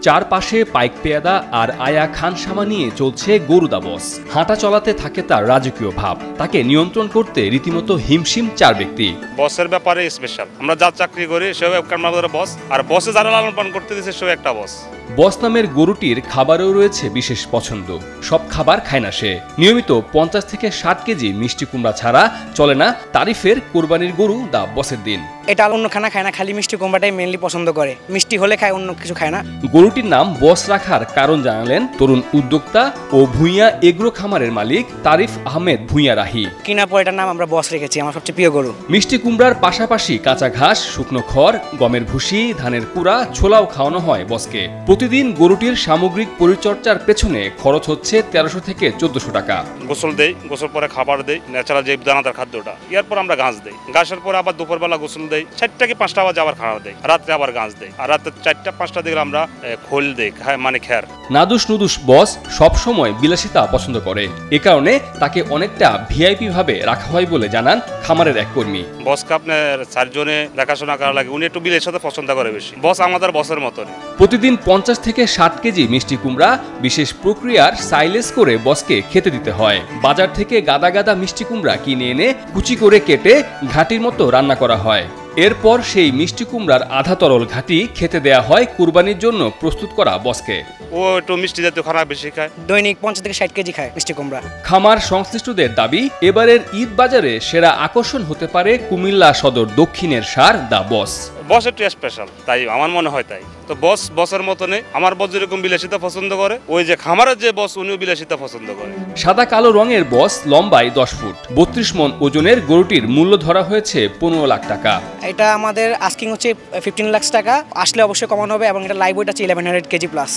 চারপাশে পাইক পেয়াদা আর আয়া খানসামা নিয়ে চলছে গরুদা বস। হাঁটা চলাতে থাকে তার রাজকীয় ভাব। তাকে নিয়ন্ত্রণ করতে রীতিমতো হিমশিম চার ব্যক্তি। বসের ব্যাপারে স্পেশাল। আমরা যা চাকরি করি সেও আমাদের বস, আর বসে যারা লালন পালন করতে দিচ্ছে সেও একটা বস। বস নামের গরুটির খাবারেও রয়েছে বিশেষ পছন্দ। সব খাবার খায় না সে। নিয়মিত 50 থেকে 60 কেজি মিষ্টি কুমড়া ছাড়া চলে না তারিফের কোরবানির গরু দা বসের দিন। এটা অন্য খানা খায় না, খালি মিষ্টি কুমড়াটাই মেনলি পছন্দ করে। মিষ্টি হলে খায়, অন্য কিছু খায় না। গরুটির নাম বস রাখার কারণ জানালেন তরুণ উদ্যোক্তা ও ভুঁইয়া এগ্রো খামারের মালিক তারিফ আহমেদ ভুঁইয়া রাহি। কিনা পর এটার নাম আমরা বস রেখেছি, আমার সবচেয়ে প্রিয় গরু। মিষ্টি কুমড়ার পাশাপাশি কাঁচা ঘাস, শুকনো খড়, গমের ভুসি, ধানের কুড়া, ছোলাও খাওয়ানো হয় বসকে। প্রতিদিন গরুটির সামগ্রিক পরিচর্যার পেছনে খরচ হচ্ছে 1300 থেকে 1400 টাকা। গোসল দেই, গোসল পরে খাবার দেই, ন্যাচারাল যে দানাদার খাদ্যটা। এরপর আমরা ঘাস দেই, ঘাসের পরে আবার দুপুরবেলা গোসল দেই, 4 থেকে 5টা বাজে আবার খাবার দেই, রাত্রে আবার ঘাস দেই, আর রাতে 4টা 5টা দিকে আমরা খোল দেই, মানে খ্যার। নাদুস নুদুস বস সবসময় বিলাসিতা পছন্দ করে। এ কারণে তাকে অনেকটা ভিআইপি ভাবে রাখা হয় বলে জানান খামারের এক কর্মী। বসকে আপনার 4 জনে দেখাশোনা করা লাগে, উনি একটু বিলাসিতা পছন্দ করে বেশি। বস আমাদের বসের মতন। প্রতিদিন 50 থেকে 60 কেজি মিষ্টি কুমড়া বিশেষ প্রক্রিয়ার সাইলেজ করে বসকে খেতে দিতে হয়। বাজার থেকে গাদা গাদা মিষ্টি কুমড়া কিনে এনে কুচি করে কেটে ঘাটির মতো রান্না করা হয়। এরপর সেই মিষ্টি কুমড়ার আধা তরল ঘাটি খেতে দেয়া হয় কুরবানির জন্য প্রস্তুত করা বসকে। ও একটু মিষ্টি জাতীয় খানা বেশি খায়, দৈনিক 50 থেকে 60 কেজি খায় মিষ্টি কুমড়া। খামার সংশ্লিষ্টদের দাবি, এবারের ঈদ বাজারে সেরা আকর্ষণ হতে পারে কুমিল্লা সদর দক্ষিণের ষাঁড় দা বস। বস একটু স্পেশাল, তাই আমার মনে হয়। তাই তো বস বসের মতো নেই। আমার বস যেরকম বিলাসিতা পছন্দ করে, ওই যে খামারের যে বস উনিও বিলাসিতা পছন্দ করে। সাদা কালো রঙের বস লম্বায় 10 ফুট, 32 মণ ওজনের গরুটির মূল্য ধরা হয়েছে 15 লাখ টাকা। এটা আমাদের আস্কিং হচ্ছে 15 লাখ টাকা, আসলে অবশ্যই কমানো হবে, এবং এটা লাইভ ওয়েট আছে 1100 কেজি প্লাস।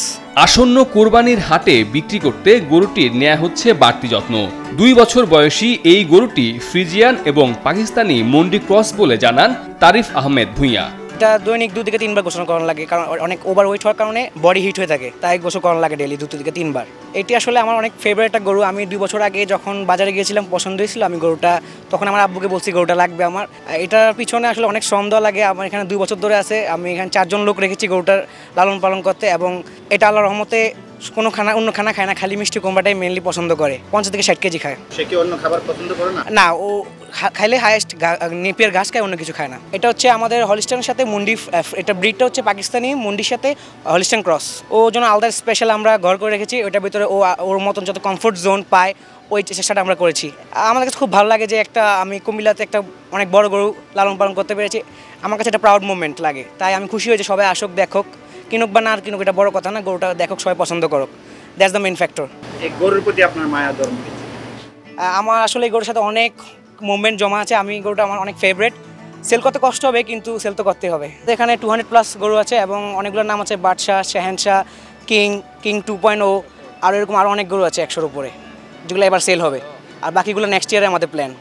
আসন্ন কোরবানির হাটে বিক্রি করতে গরুটির নেওয়া হচ্ছে বাড়তি যত্ন। 2 বছর বয়সী এই গরুটি ফ্রিজিয়ান এবং পাকিস্তানি মন্ডি ক্রস বলে জানান তারিফ আহমেদ ভুঁইয়া। এটা দৈনিক 2 থেকে 3 বার গোসল করানো লাগে, কারণ অনেক ওভার ওয়েট হওয়ার কারণে বডি হিট হয়ে থাকে, তাই গোসল করানো লাগে ডেইলি 2 থেকে 3 বার। এটি আসলে আমার অনেক ফেভারিট একটা গরু। আমি 2 বছর আগে যখন বাজারে গিয়েছিলাম, পছন্দ হয়েছিল আমি গরুটা, তখন আমার আব্বুকে বলছি গরুটা লাগবে আমার। এটার পিছনে আসলে অনেক শ্রম দেওয়া লাগে। আমার এখানে 2 বছর ধরে আছে, আমি এখানে 4 জন লোক রেখেছি গরুটার লালন পালন করতে, এবং এটা আল্লাহর রহমতে অন্য খানা খায় না, খালি মিষ্টি কুমড়াটাই মেনলি পছন্দ করে। 50 থেকে 60 কেজি খায়। সে কি অন্য খাবার পছন্দ করে না? না, ও খাইলে হাইয়েস্ট নেপিয়ার ঘাস খায়, অন্য কিছু খায় না। এটা হচ্ছে আমাদের হলিস্টানের সাথে মুন্ডি, এটা ব্রিডটা হচ্ছে পাকিস্তানি মুন্ডির সাথে হলিস্টান ক্রস। ও জন্য আলাদা স্পেশাল আমরা ঘর করে রেখেছি, ওইটার ভিতরে ও ওর মতন যত কমফোর্ট জোন পায় ওই চেষ্টাটা আমরা করেছি। আমাদের কাছে খুব ভালো লাগে যে আমি কুমিল্লাতে একটা অনেক বড় গরু লালন পালন করতে পেরেছি। আমার কাছে একটা প্রাউড মোমেন্ট লাগে, তাই আমি খুশি হয়েছি সবাই আসুক, দেখুক, কিনুক বা না কিনুক এটা বড় কথা না, গরুটা দেখুক, সবাই পছন্দ করুক। That's the main factor. এই গরুর প্রতি আপনার মায়া ধর্ম? আমার আসলে এই গরুর সাথে অনেক মুভমেন্ট জমা আছে। আমি গরুটা আমার অনেক ফেভারিট। সেল করতে কষ্ট হবে, কিন্তু সেল তো করতে হবে। এখানে 200+ গরু আছে, এবং অনেকগুলোর নাম আছে বাদশাহ, শাহেনশাহ, কিং 2.0, আর এরকম আরও অনেক গরু আছে 100-র উপরে, যেগুলো এবার সেল হবে, আর বাকিগুলো নেক্সট ইয়ারে আমাদের প্ল্যান।